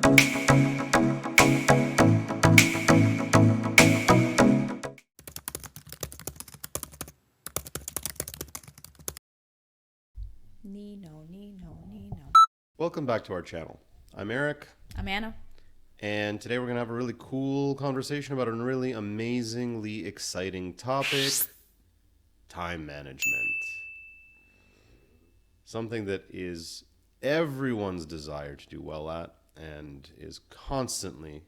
Nino, Nino, Nino. Welcome back to our channel. I'm Eric, I'm Anna. and today we're going to have a really cool conversation about a really amazingly exciting topic: time management. Something that is everyone's desire to do well at and is constantly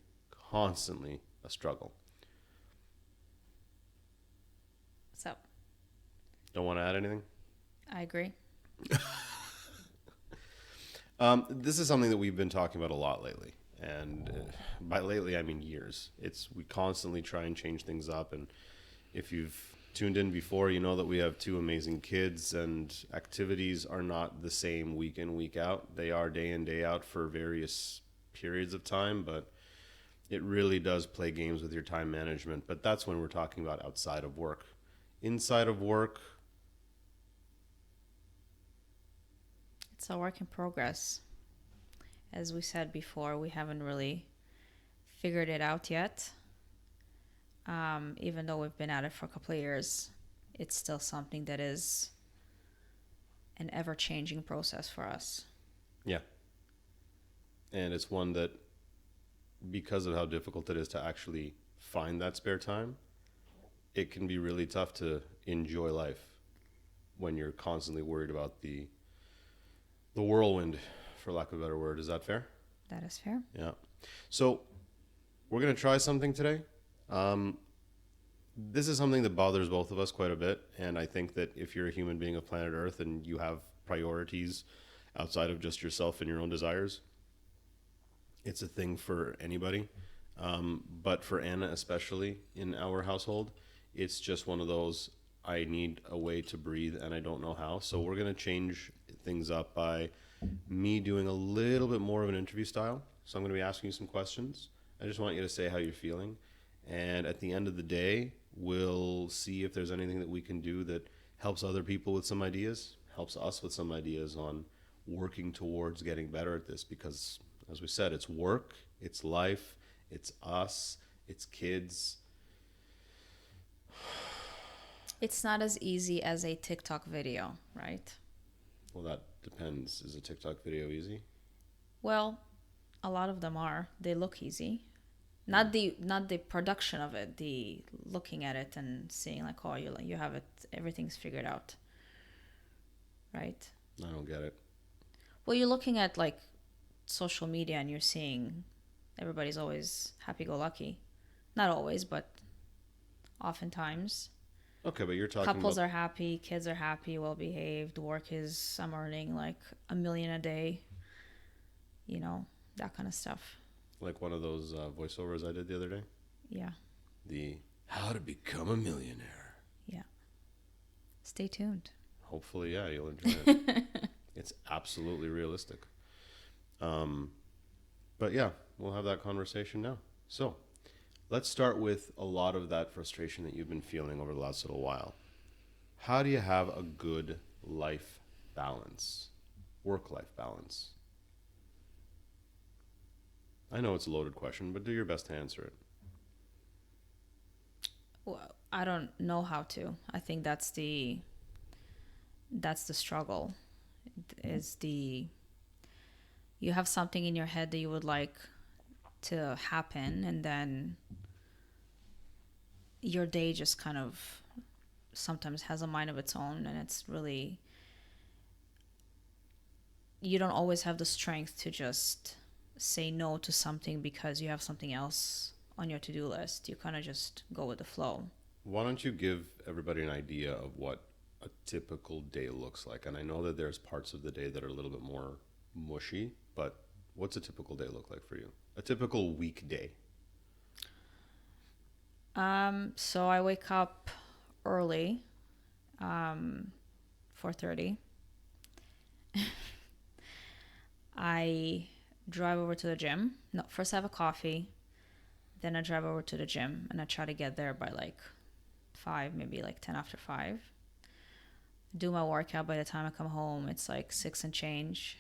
a struggle. So, Don't want to add anything? I agree. This is something that we've been talking about a lot lately, and by lately I mean years. We constantly try and change things up, and if you've tuned in before, you know that we have two amazing kids, and activities are not the same week in, week out. They are day in, day out for various periods of time, but it really does play games with your time management. But that's when we're talking about outside of work. Inside of work, It's a work in progress. As we said before, we haven't really figured it out yet. Even though we've been at it for a couple of years, it's still something that is an ever-changing process for us. yeah. And it's one that, because of how difficult it is to actually find that spare time, it can be really tough to enjoy life when you're constantly worried about the whirlwind, for lack of a better word. Is that fair? That is fair. Yeah. So we're going to try something today. This is something that bothers both of us quite a bit. And I think that if you're a human being of planet Earth and you have priorities outside of just yourself and your own desires, it's a thing for anybody. But for Anna, especially in our household, it's just one of those, I need a way to breathe and I don't know how. So we're going to change things up by me doing a little bit more of an interview style. So I'm going to be asking you some questions. I just want you to say how you're feeling. And at the end of the day, we'll see if there's anything that we can do that helps other people with some ideas, helps us with some ideas on working towards getting better at this. Because, as we said, it's work, it's life, it's us, it's kids. It's not as easy as a TikTok video, right? Well, that depends. Is a TikTok video easy? Well, a lot of them are. They look easy. Not the production of it, the looking at it and seeing like, oh, you have it, everything's figured out, right? I don't get it. Well, you're looking at like social media and you're seeing everybody's always happy-go-lucky. Not always, but oftentimes. Okay, but you're talking Couples about... are happy, kids are happy, well-behaved, work is, I'm earning like $1 million a day, that kind of stuff. Like one of those voiceovers I did the other day? Yeah, The How to Become a Millionaire. yeah. Stay tuned. Hopefully, yeah, you'll enjoy it. It's absolutely realistic. But yeah, we'll have that conversation now. So, let's start with a lot of that frustration that you've been feeling over the last little while. How do you have a good life balance, work-life balance? I know it's a loaded question, but do your best to answer it. Well, I don't know how to. I think that's the struggle. Is you have something in your head that you would like to happen, and then your day just kind of sometimes has a mind of its own, and it's really, you don't always have the strength to just say no to something because you have something else on your to-do list. You kind of just go with the flow. Why don't you give everybody an idea of what a typical day looks like? And I know that there's parts of the day that are a little bit more mushy, but what's a typical day look like for you? A typical weekday. So I wake up early, 4:30. I drive over to the gym. No, first I have a coffee, then I drive over to the gym, and I try to get there by like 5, maybe like 10 after 5. Do my workout. By the time I come home, it's like 6 and change.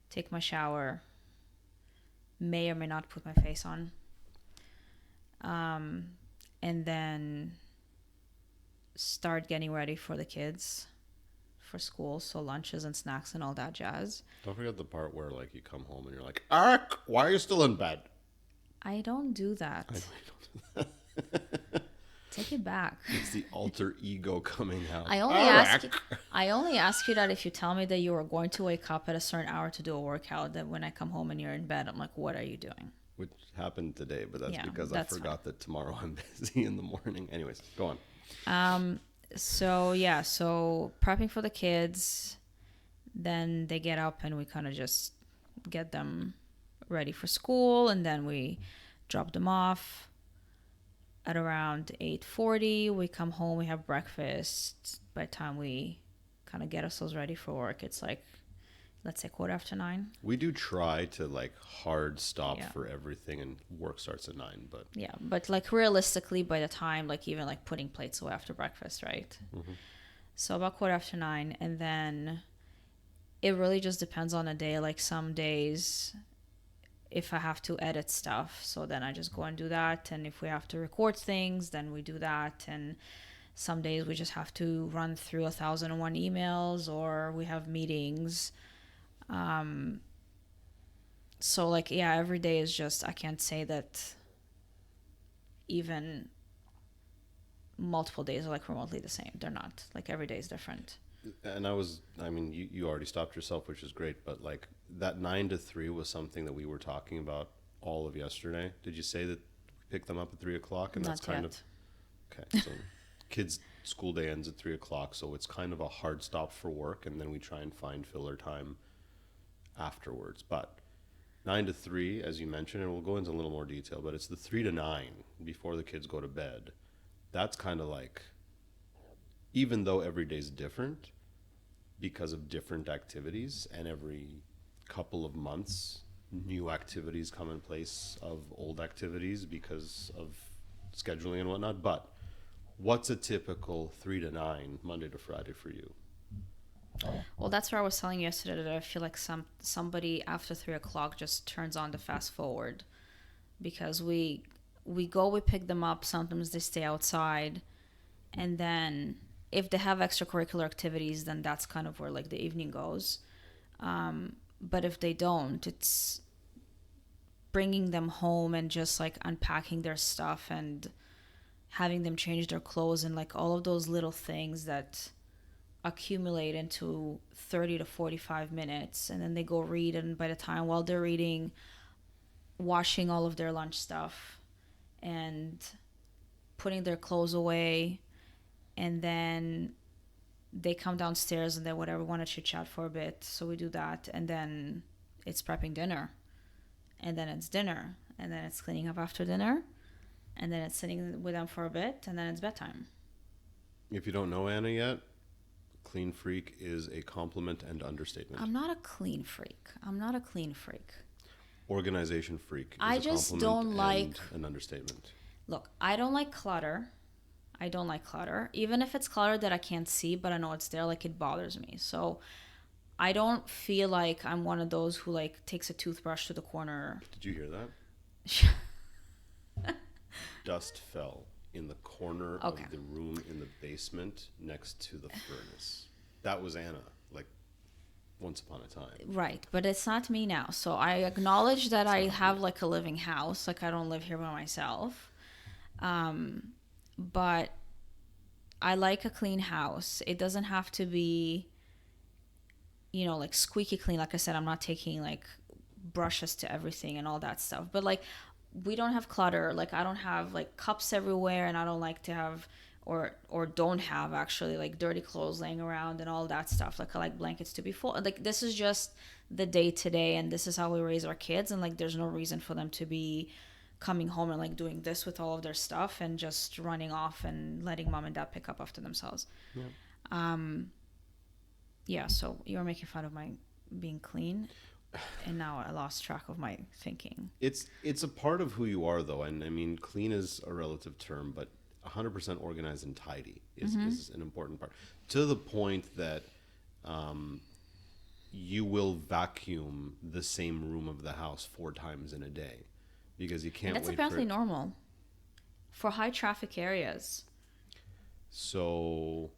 Take my shower, may or may not put my face on. And then start getting ready for the kids for school. So lunches and snacks and all that jazz. Don't forget the part where like you come home and you're like, Ark, why are you still in bed? I don't do that. I know you don't do that. Take it back. It's the alter ego coming out. I only ask you that if you tell me that you are going to wake up at a certain hour to do a workout, that when I come home and you're in bed, I'm like, what are you doing? Which happened today, but that's Yeah, because that's I forgot that tomorrow I'm busy in the morning. Anyways, go on. So prepping for the kids, then they get up and we kind of just get them ready for school, and then we drop them off at around 8:40. We come home, we have breakfast. By the time we kind of get ourselves ready for work, it's like, let's say 9:15. We do try to like hard stop Yeah. for everything, and work starts at 9, but Yeah, but like realistically, by the time like even like putting plates away after breakfast, right? So about 9:15, and then it really just depends on the day. Like some days, if I have to edit stuff, so then I just go and do that. And if we have to record things, then we do that. And some days we just have to run through 1,001 emails, or we have meetings. So like, yeah, every day is just, I can't say that even multiple days are like remotely the same. They're not. Like every day is different. and you already stopped yourself, which is great, but like that 9 to 3 was something that we were talking about all of yesterday. Did you say that we picked them up at 3:00, and that's Not kind yet. of okay? So kids' school day ends at 3:00, so it's kind of a hard stop for work, and then we try and find filler time afterwards. But 9 to 3, as you mentioned, and we'll go into a little more detail, but it's the 3 to 9 before the kids go to bed. That's kind of like, even though every day's different because of different activities, and every couple of months new activities come in place of old activities because of scheduling and whatnot. But what's a typical 3 to 9 Monday to Friday for you? Well, that's where I was telling you yesterday that I feel like somebody after 3:00 just turns on the fast forward, because we pick them up. Sometimes they stay outside, and then if they have extracurricular activities, then that's kind of where like the evening goes. But if they don't, it's bringing them home and just like unpacking their stuff and having them change their clothes, and like all of those little things that accumulate into 30 to 45 minutes. And then they go read, and by the time while they're reading, washing all of their lunch stuff and putting their clothes away, and then they come downstairs and they whatever want to chit chat for a bit, so we do that, and then it's prepping dinner, and then it's dinner, and then it's cleaning up after dinner, and then it's sitting with them for a bit, and then it's bedtime. If you don't know Anna yet, clean freak is a compliment and understatement. I'm not a clean freak. Organization freak is I a just compliment don't like- and an understatement. Look, I don't like clutter. Even if it's clutter that I can't see, but I know it's there, like it bothers me. So I don't feel like I'm one of those who like takes a toothbrush to the corner. Did you hear that? Dust fell in the corner Okay. of the room in the basement next to the furnace. That was Anna, like once upon a time. Right, but it's not me now. So I acknowledge that I have like a living house. Like I don't live here by myself. But I like a clean house. It doesn't have to be, like squeaky clean. Like I said, I'm not taking like brushes to everything and all that stuff. But like we don't have clutter. Like I don't have like cups everywhere, and I don't like to have or don't have actually like dirty clothes laying around and all that stuff. Like I like blankets to be full. Like this is just the day to day, and this is how we raise our kids, and like there's no reason for them to be coming home and like doing this with all of their stuff and just running off and letting mom and dad pick up after themselves. Yeah. So you were making fun of my being clean, and now I lost track of my thinking. It's a part of who you are, though, and I mean, clean is a relative term, but 100% organized and tidy is an important part, to the point that you will vacuum the same room of the house 4 times in a day because you And can't that's wait for apparently it. normal for high traffic areas. So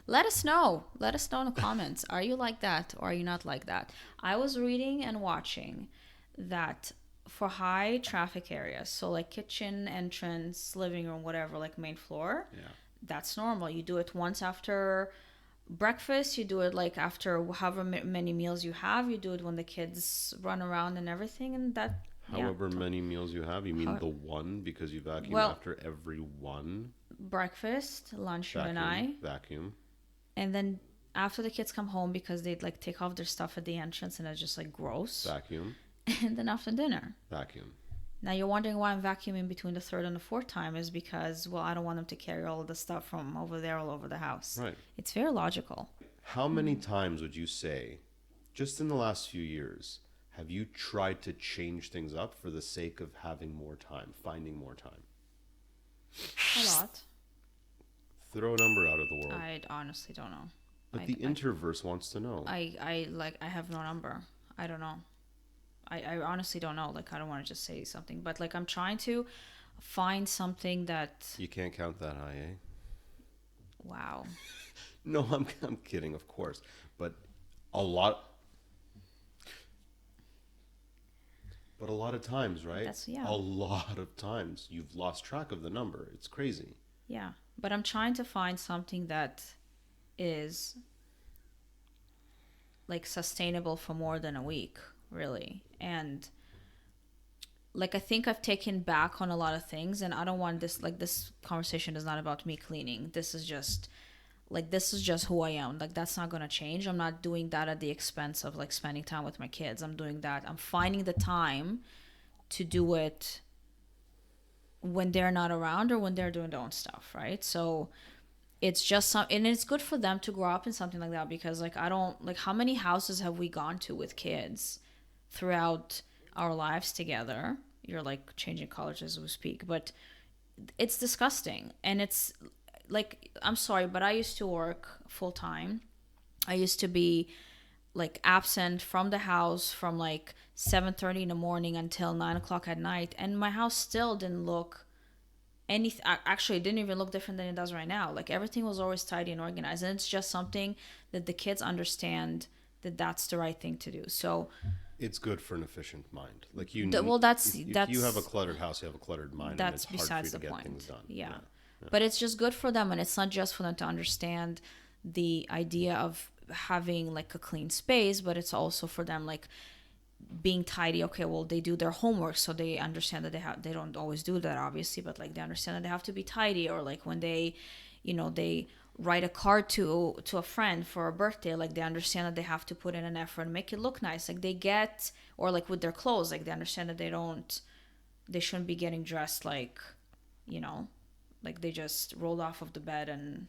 Let us know. Let us know in the comments. Are you like that or are you not like that? I was reading and watching that for high traffic areas, so like kitchen, entrance, living room, whatever, like main floor, yeah, that's normal. You do it once after breakfast, you do it like after however many meals you have, you do it when the kids run around and everything, and that, yeah. however many meals you have, you mean How, the one because you vacuum well, after every one? breakfast, lunch, you and Vacuum, I, vacuum, and then after the kids come home because they'd like take off their stuff at the entrance and it's just like gross, vacuum, and then after dinner. vacuum. Now you're wondering why I'm vacuuming between the third and the fourth time is because, well, I don't want them to carry all of the stuff from over there all over the house. Right. It's very logical. How many times would you say, just in the last few years, have you tried to change things up for the sake of having more time, finding more time? A lot. Throw a number out of the world. I honestly don't know. But the introverse wants to know. I have no number. I don't know. I honestly don't know. Like, I don't want to just say something, but like I'm trying to find something that. You can't count that high, eh? Wow. No, I'm kidding, of course. But a lot of times, right? Yeah. A lot of times you've lost track of the number. It's crazy. Yeah, but I'm trying to find something that is like sustainable for more than a week, really. And like I think I've taken back on a lot of things, and I don't want this conversation is not about me cleaning. This is just who I am. Like, that's not going to change. I'm not doing that at the expense of like spending time with my kids. I'm finding the time to do it when they're not around or when they're doing their own stuff, right? So it's just and it's good for them to grow up in something like that, because like I don't, like, how many houses have we gone to with kids throughout our lives together? You're like changing colors as we speak, but it's disgusting. And it's like, I'm sorry, but I used to work full time. I used to be like absent from the house from like 7:30 in the morning until 9 o'clock at night, and my house still didn't look anything. Actually, it didn't even look different than it does right now. Like, everything was always tidy and organized, and it's just something that the kids understand that that's the right thing to do. So it's good for an efficient mind. Like, well, if you have a cluttered house, you have a cluttered mind, that's and it's hard for you besides the to get point. things done. Yeah. But it's just good for them, and it's not just for them to understand the idea of having like a clean space, but it's also for them like being tidy. Okay, well, they do their homework, so they understand that they don't always do that, obviously, but like they understand that they have to be tidy. Or like when they write a card to a friend for a birthday, like they understand that they have to put in an effort and make it look nice. Like they get, or like with their clothes, like they understand that they shouldn't be getting dressed like, like they just rolled off of the bed and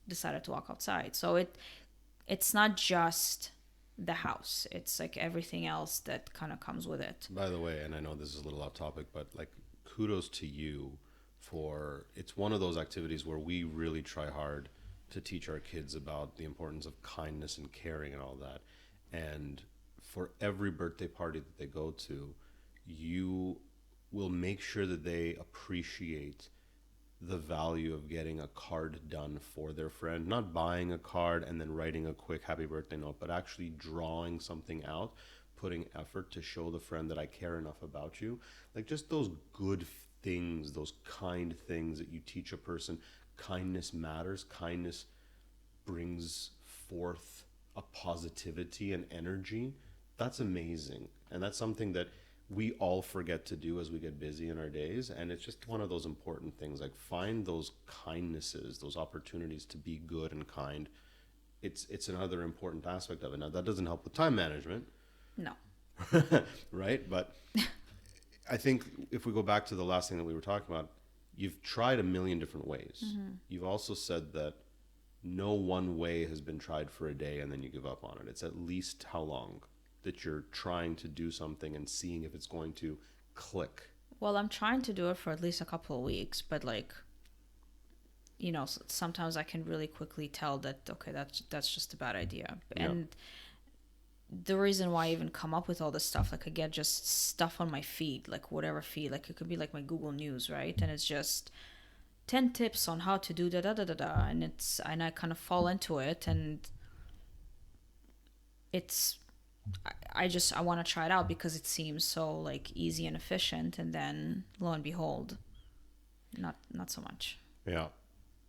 decided to walk outside. So it's not just the house, it's like everything else that kind of comes with it. By the way, and I know this is a little off topic, but like, kudos to you for, it's one of those activities where we really try hard to teach our kids about the importance of kindness and caring and all that. And for every birthday party that they go to, you will make sure that they appreciate the value of getting a card done for their friend, not buying a card and then writing a quick happy birthday note, but actually drawing something out, putting effort to show the friend that I care enough about you. Like, just those good things, those kind things that you teach a person. Kindness matters. Kindness brings forth a positivity and energy. That's amazing. And that's something that we all forget to do as we get busy in our days. And it's just one of those important things. Like, find those kindnesses, those opportunities to be good and kind. It's another important aspect of it. Now, that doesn't help with time management. No. Right? But I think if we go back to the last thing that we were talking about, you've tried a million different ways. Mm-hmm. You've also said that no one way has been tried for a day and then you give up on it. It's at least how long that you're trying to do something and seeing if it's going to click. Well, I'm trying to do it for at least a couple of weeks, but like, sometimes I can really quickly tell that, okay, that's just a bad idea. And the reason why I even come up with all this stuff, like I get just stuff on my feed, like whatever feed, like it could be like my Google News, right? And it's just 10 tips on how to do da da da da da, and I kind of fall into it, and it's I want to try it out because it seems so like easy and efficient, and then lo and behold, not so much. Yeah.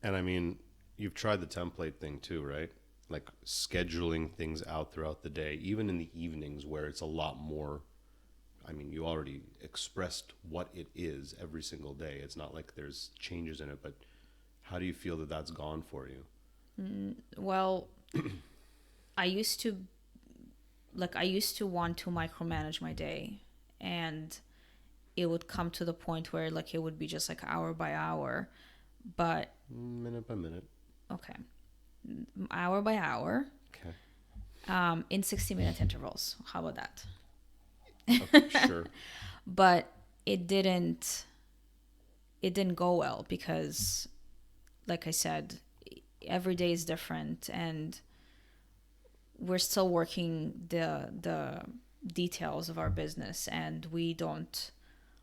And I mean, you've tried the template thing too, right? Like scheduling things out throughout the day, even in the evenings where it's a lot more. I mean, you already expressed what it is every single day. It's not like there's changes in it, but how do you feel that that's gone for you? Well, I used to want to micromanage my day, and it would come to the point where like it would be just like hour by hour, but Minute by minute. okay, hour by hour, Okay. in 60-minute intervals. How about that? Okay, sure. But it didn't go well because, like I said, every day is different, and we're still working the details of our business, and we don't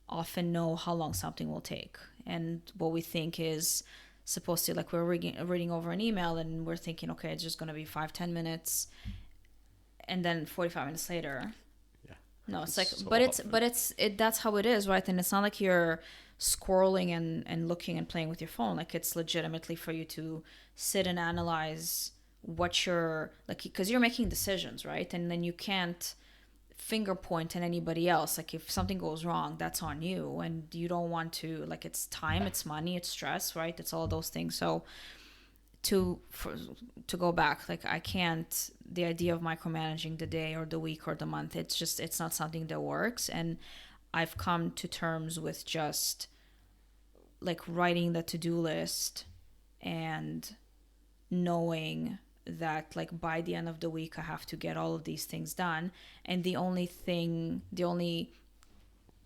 often know how long something will take. And what we think is supposed to, like, we're reading over an email and we're thinking, okay, it's just going to be 5-10 minutes, and then 45 minutes later, Yeah. no, it's like, So but often. that's how it is, right? And it's not like you're scrolling and looking and playing with your phone. Like, it's legitimately for you to sit and analyze what you're like, because you're making decisions, right? And then you can't finger point at anybody else. Like, if something goes wrong, that's on you, and you don't want to, like, it's time, it's money, it's stress, right? It's all those things. So to go back, like, I can't, the idea of micromanaging the day or the week or the month, it's not something that works. And I've come to terms with just like writing the to-do list and knowing that like by the end of the week I have to get all of these things done. And the only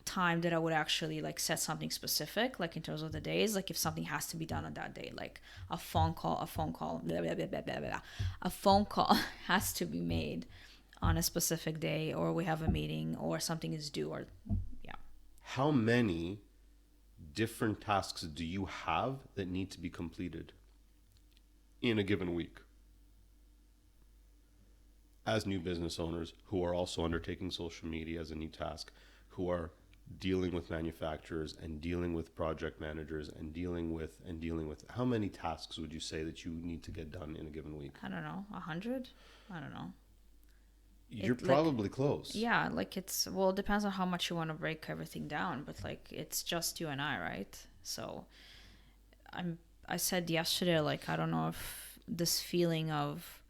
time that I would actually like set something specific, like in terms of the days, like if something has to be done on that day, like a phone call, blah, blah, blah, blah, blah, blah. A phone call has to be made on a specific day, or we have a meeting, or something is due, or yeah. How many different tasks do you have that need to be completed in a given week? As new business owners who are also undertaking social media as a new task, who are dealing with manufacturers and dealing with project managers and dealing with how many tasks would you say that you need to get done in a given week? I don't know, 100. I don't know. You're It, like, probably close. yeah, like it's, well, it depends on how much you want to break everything down, but like it's just you and I, right? So I said yesterday, like, I don't know if this feeling of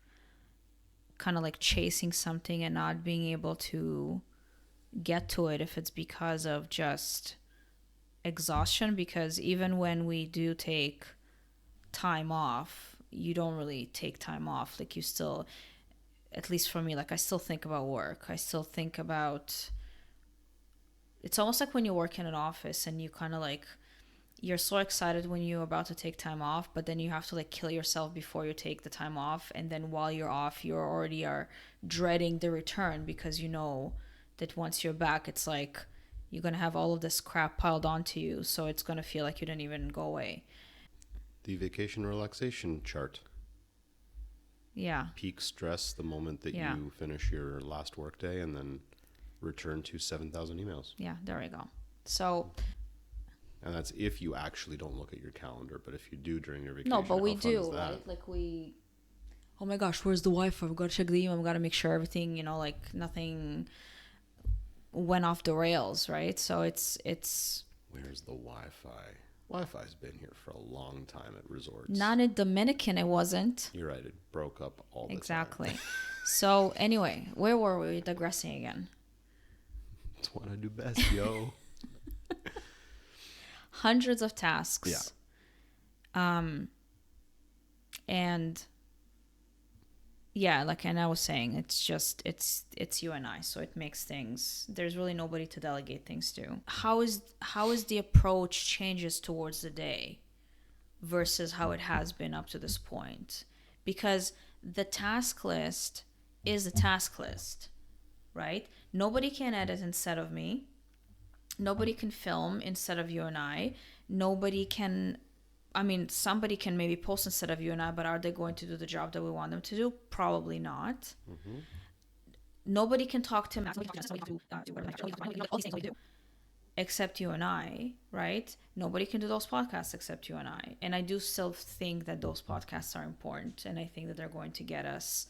kind of like chasing something and not being able to get to it, if it's because of just exhaustion, because even when we do take time off, you don't really take time off. Like, you still, at least for me, like, I still think about work. I still think about, it's almost like when you work in an office and you kind of like, you're so excited when you're about to take time off, but then you have to like kill yourself before you take the time off. And then while you're off, you already are dreading the return, because you know that once you're back, it's like you're going to have all of this crap piled onto you. So it's going to feel like you didn't even go away. The vacation relaxation chart. Yeah. Peak stress the moment that Yeah. you finish your last workday, and then return to 7,000 emails. Yeah, there we go. So, And that's if you actually don't look at your calendar. But if you do during your vacation, no, but we how fun do, is that? right? Like, oh my gosh, where's the Wi-Fi? We've got to check the email. We've got to make sure everything, like nothing went off the rails, right? So it's Where's the Wi-Fi? Wi-Fi's been here for a long time at resorts. not in Dominican, it wasn't. You're right. It broke up all the Exactly. time. So anyway, where were we digressing again? It's what I do best, yo. Hundreds of tasks. Yeah. And yeah, like, and I was saying, it's you and I, so it makes things, there's really nobody to delegate things to. How is the approach changes towards the day versus how it has been up to this point? Because the task list is a task list. right? Nobody can edit instead of me. Nobody can film instead of you and I. Nobody can, I mean, somebody can maybe post instead of you and I, but are they going to do the job that we want them to do? Probably not. Mm-hmm. Nobody can talk to him except you and I, right? Nobody can do those podcasts except you and I. And I do still think that those podcasts are important, and I think that they're going to get us.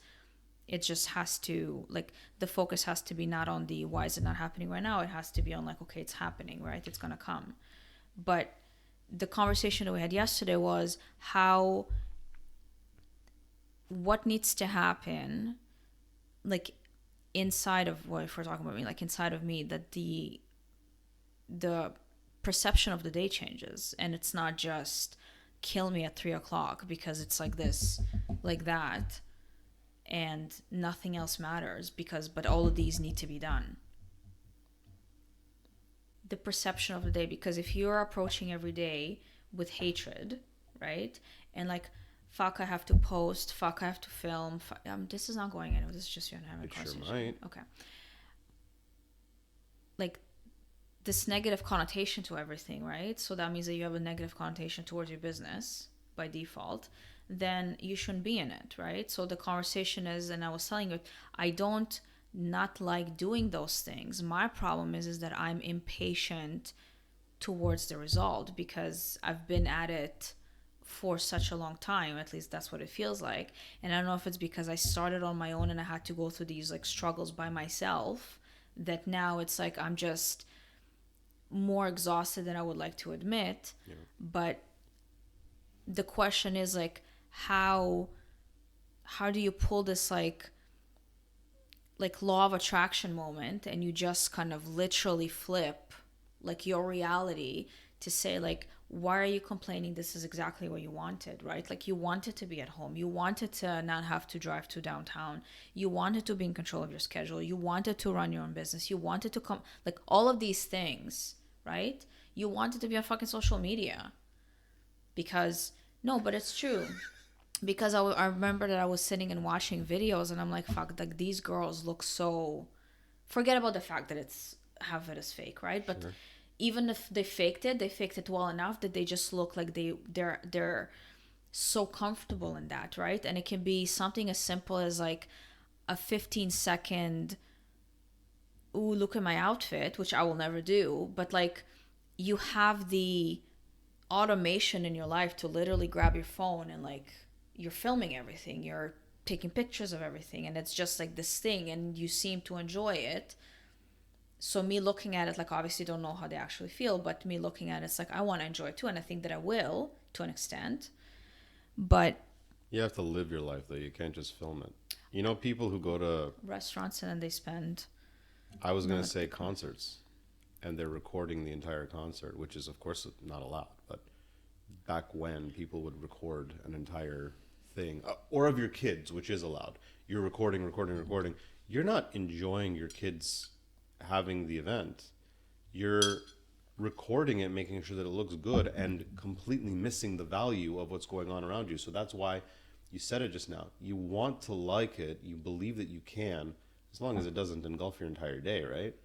It just has to, like, the focus has to be not on the why is it not happening right now. It has to be on, like, okay, it's happening, right? It's going to come. But the conversation that we had yesterday was what needs to happen, like, inside of, well, if we're talking about me, like, inside of me, that the perception of the day changes, and it's not just kill me at 3:00 because it's like this, like that, and nothing else matters, but all of these need to be done. The perception of the day, because if you're approaching every day with hatred, right, and like, fuck, I have to post, fuck, I have to film, this is not going anywhere, this is just you and I having a conversation. Sure might. Okay. Like, this negative connotation to everything, right? So that means that you have a negative connotation towards your business by default, then you shouldn't be in it, right? So the conversation is, and I was telling you, I don't not like doing those things. My problem is that I'm impatient towards the result because I've been at it for such a long time. At least that's what it feels like. And I don't know if it's because I started on my own and I had to go through these, like, struggles by myself, that now it's like I'm just more exhausted than I would like to admit. Yeah. But the question is, like, how do you pull this like law of attraction moment, and you just kind of literally flip, like, your reality to say, like, why are you complaining? This is exactly what you wanted, right? Like, you wanted to be at home. You wanted to not have to drive to downtown. You wanted to be in control of your schedule. You wanted to run your own business. You wanted to come, like, all of these things, right? You wanted to be on fucking social media because, no, but it's true. Because I remember that I was sitting and watching videos, and I'm like, fuck, like, these girls look so, forget about the fact that half of it is fake, right? But sure. Even if they faked it well enough that they just look like they're so comfortable in that, right? And it can be something as simple as, like, a 15-second, ooh, look at my outfit, which I will never do, but, like, you have the automation in your life to literally grab your phone and, like, you're filming everything, you're taking pictures of everything, and it's just like this thing, and you seem to enjoy it. So me looking at it, like, obviously don't know how they actually feel, but me looking at it, it's like, I want to enjoy it too, and I think that I will to an extent. But you have to live your life, though. You can't just film it. You know, people who go to restaurants and then they spend, I was going to say concerts, and they're recording the entire concert, which is, of course, not allowed. But back when, people would record an entire thing, or of your kids, which is allowed. You're recording. You're not enjoying your kids having the event. You're recording it, making sure that it looks good, and completely missing the value of what's going on around you. So that's why you said it just now. You want to like it. You believe that you can, as long as it doesn't engulf your entire day, right?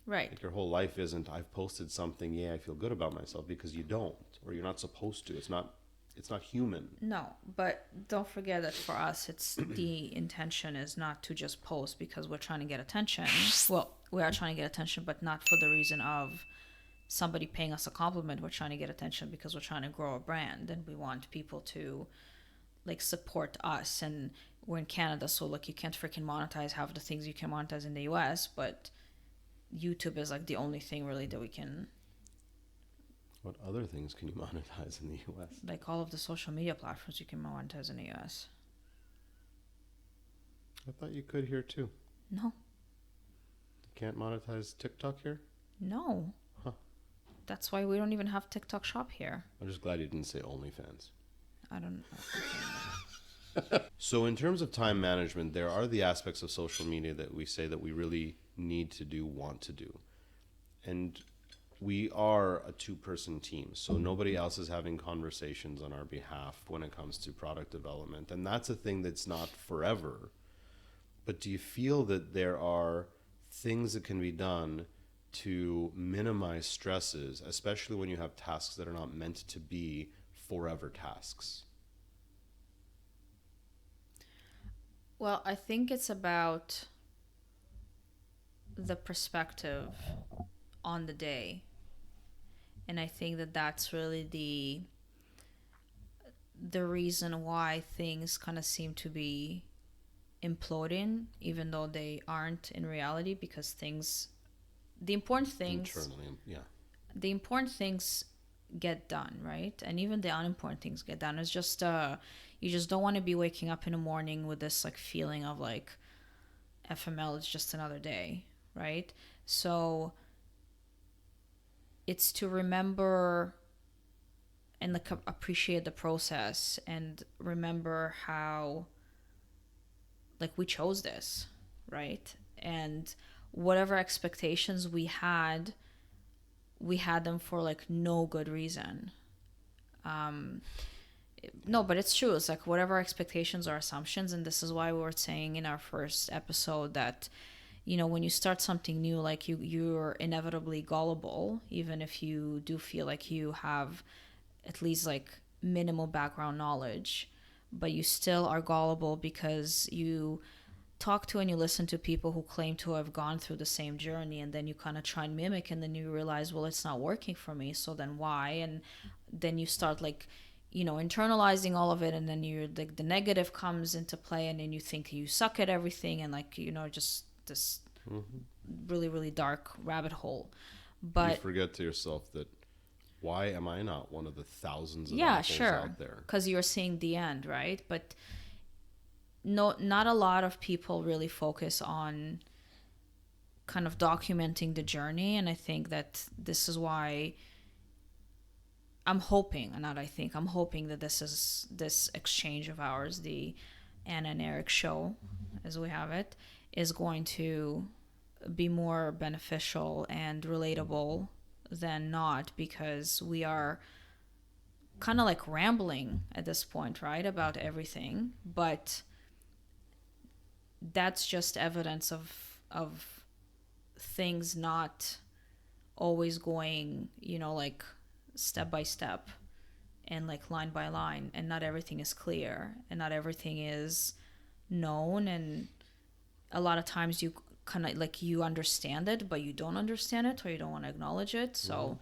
Right. Like, your whole life isn't, I've posted something, yeah, I feel good about myself, because you don't, or you're not supposed to. It's not human. No, but don't forget that for us, it's the intention is not to just post because we're trying to get attention. Well, we are trying to get attention, but not for the reason of somebody paying us a compliment. We're trying to get attention because we're trying to grow a brand, and we want people to, like, support us. And we're in Canada, so, like, you can't freaking monetize half the things you can monetize in the US, but YouTube is, like, the only thing really that we can. What other things can you monetize in the US? Like, all of the social media platforms you can monetize in the US. I thought you could here too. No. You can't monetize TikTok here? No. Huh. That's why we don't even have TikTok shop here. I'm just glad you didn't say OnlyFans. I don't know. So in terms of time management, there are the aspects of social media that we say that we really need to do, want to do. And we are a two-person team, so nobody else is having conversations on our behalf when it comes to product development. And that's a thing that's not forever. But do you feel that there are things that can be done to minimize stresses, especially when you have tasks that are not meant to be forever tasks? Well, I think it's about the perspective on the day. And I think that that's really the reason why things kind of seem to be imploding, even though they aren't in reality, because the important things, Internally, yeah. the important things get done, right? And even the unimportant things get done. It's just you just don't want to be waking up in the morning with this like feeling of like FML, it's just another day, right? So it's to remember and like appreciate the process and remember how like we chose this, right? And whatever expectations we had them for like no good reason. um no, but it's true. It's like whatever expectations or assumptions, and this is why we were saying in our first episode that, you know, when you start something new, like you're inevitably gullible, even if you do feel like you have at least like minimal background knowledge, but you still are gullible because you talk to and you listen to people who claim to have gone through the same journey, and then you kind of try and mimic, and then you realize, well, it's not working for me, so then why? And then you start like, you know, internalizing all of it, and then you're like the negative comes into play, and then you think you suck at everything, and like, you know, just this really really dark rabbit hole. You But forget to yourself that, why am I not one of the thousands of yeah, apples sure, out there? because you're seeing the end, right? But no, not a lot of people really focus on kind of documenting the journey, and I think that this is why I'm hoping, not I think, I'm hoping that this exchange of ours, the Anna and Eric show, as we have it, is going to be more beneficial and relatable than not, because we are kind of like rambling at this point, right, about everything, but that's just evidence of things not always going, you know, like step by step and like line by line, and not everything is clear and not everything is known, and a lot of times you kind of like you understand it but you don't understand it, or you don't want to acknowledge it. So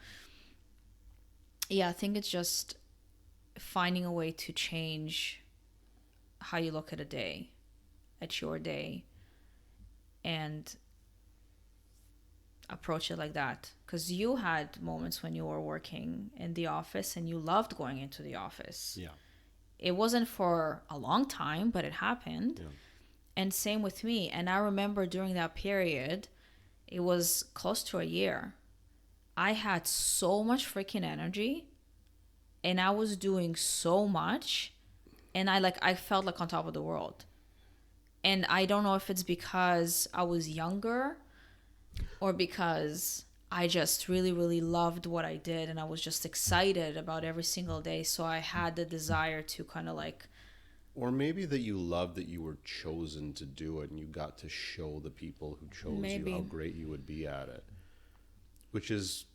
yeah, I think it's just finding a way to change how you look at a day, at your day, and approach it like that, because you had moments when you were working in the office and you loved going into the office. Yeah. It wasn't for a long time, but it happened. Yeah. And same with me. And I remember during that period, it was close to a year, I had so much freaking energy and I was doing so much, and I felt like on top of the world. And I don't know if it's because I was younger or because I just really, really loved what I did and I was just excited about every single day. So I had the desire to kind of like, Or maybe that you loved that you were chosen to do it and you got to show the people who chose maybe. you how great you would be at it, which is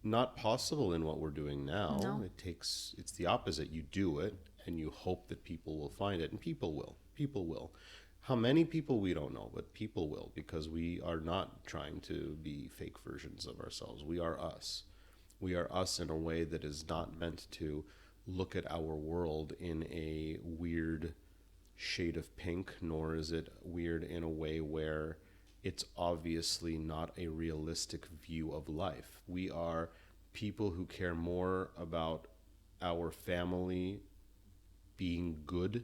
not possible in what we're doing now. No. It's the opposite. You do it and you hope that people will find it, and people will. People will. How many people, we don't know, but people will, because we are not trying to be fake versions of ourselves. We are us. We are us in a way that is not meant to look at our world in a weird shade of pink, nor is it weird in a way where it's obviously not a realistic view of life. We are people who care more about our family being good,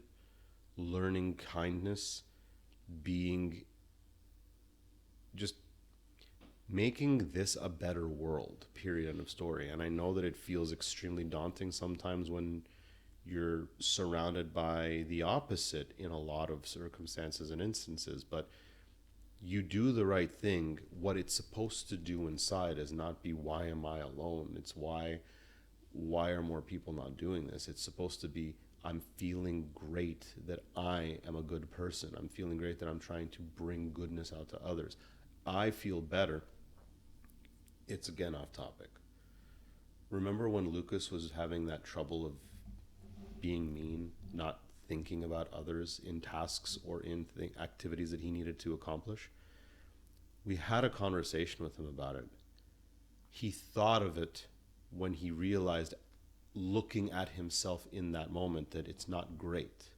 learning kindness, being just making this a better world, period, end of story. And I know that it feels extremely daunting sometimes when you're surrounded by the opposite in a lot of circumstances and instances, but you do the right thing. What it's supposed to do inside is not be, why am I alone? It's why are more people not doing this? It's supposed to be, I'm feeling great that I am a good person. I'm feeling great that I'm trying to bring goodness out to others. I feel better. It's again off topic. Remember when Lucas was having that trouble of being mean, not thinking about others in tasks or in activities that he needed to accomplish? We had a conversation with him about it. He thought of it when he realized, looking at himself in that moment, that it's not great.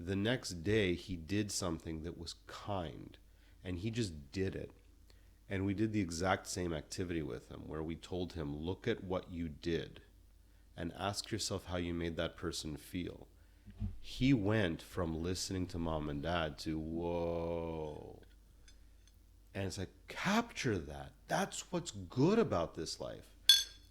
The next day, he did something that was kind, and he just did it. And we did the exact same activity with him, where we told him, look at what you did and ask yourself how you made that person feel. He went from listening to mom and dad to, whoa. And it's like, capture that. That's what's good about this life.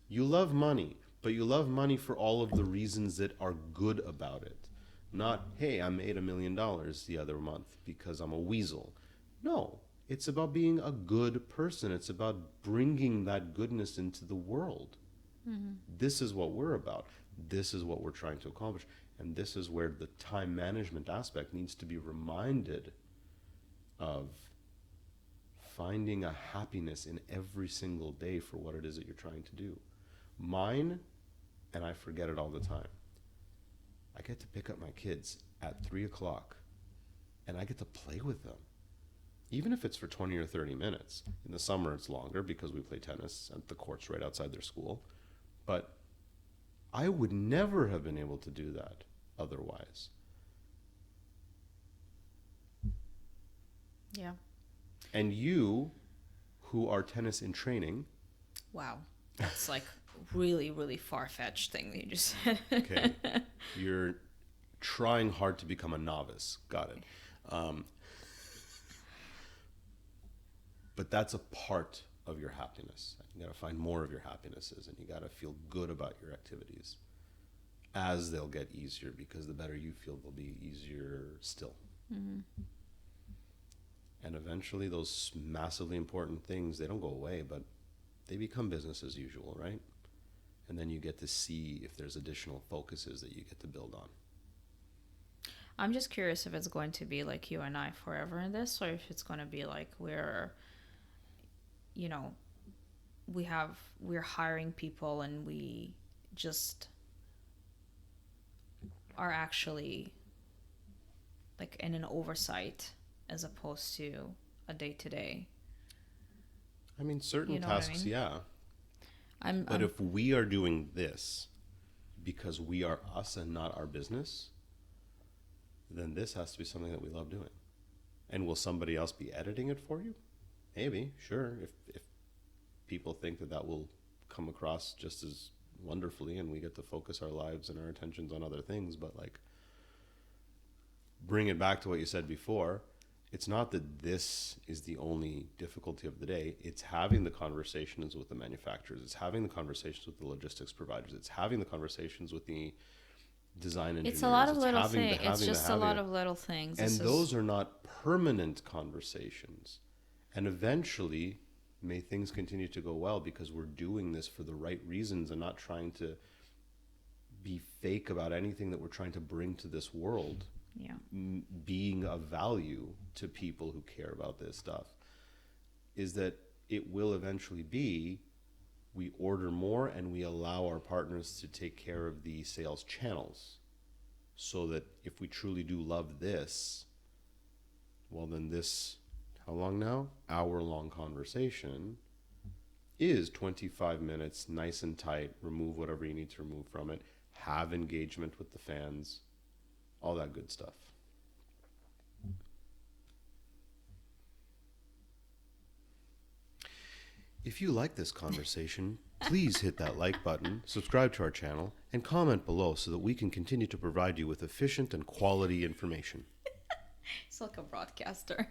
You love money, but you love money for all of the reasons that are good about it. Not, hey, I made $1 million the other month because I'm a weasel. No, it's about being a good person. It's about bringing that goodness into the world. Mm-hmm. This is what we're about. This is what we're trying to accomplish. And this is where the time management aspect needs to be reminded of finding a happiness in every single day for what it is that you're trying to do. Mine, and I forget it all the time, I get to pick up my kids at 3 o'clock and I get to play with them. Even if it's for 20 or 30 minutes. In the summer it's longer because we play tennis at the courts right outside their school. But I would never have been able to do that otherwise. Yeah. And you, who are tennis in training. Wow. That's like really, really far-fetched thing that you just said. Okay. You're trying hard to become a novice. Got it. But that's a part of your happiness. You got to find more of your happinesses, and you got to feel good about your activities as they'll get easier, because the better you feel, they'll be easier still. Mm-hmm. And eventually those massively important things, they don't go away, but they become business as usual, right? And then you get to see if there's additional focuses that you get to build on. I'm just curious if it's going to be like you and I forever in this, or if it's going to be like we're hiring people and we just are actually like in an oversight as opposed to a day-to-day. I mean, certain tasks, yeah. But if we are doing this because we are us and not our business, then this has to be something that we love doing. And will somebody else be editing it for you? Maybe, sure. If people think that will come across just as wonderfully and we get to focus our lives and our attentions on other things, but like, bring it back to what you said before. It's not that this is the only difficulty of the day. It's having the conversations with the manufacturers. It's having the conversations with the logistics providers. It's having the conversations with the design engineers. It's a lot of little things. It's just a lot of little things. And those are not permanent conversations. And eventually, may things continue to go well because we're doing this for the right reasons and not trying to be fake about anything that we're trying to bring to this world. Yeah. Being of value to people who care about this stuff, is that it will eventually be, we order more and we allow our partners to take care of the sales channels, so that if we truly do love this, well then this, how long now? Hour-long conversation is 25 minutes, nice and tight, remove whatever you need to remove from it, have engagement with the fans, all that good stuff. If you like this conversation, please hit that like button, subscribe to our channel, and comment below so that we can continue to provide you with efficient and quality information. It's like a broadcaster.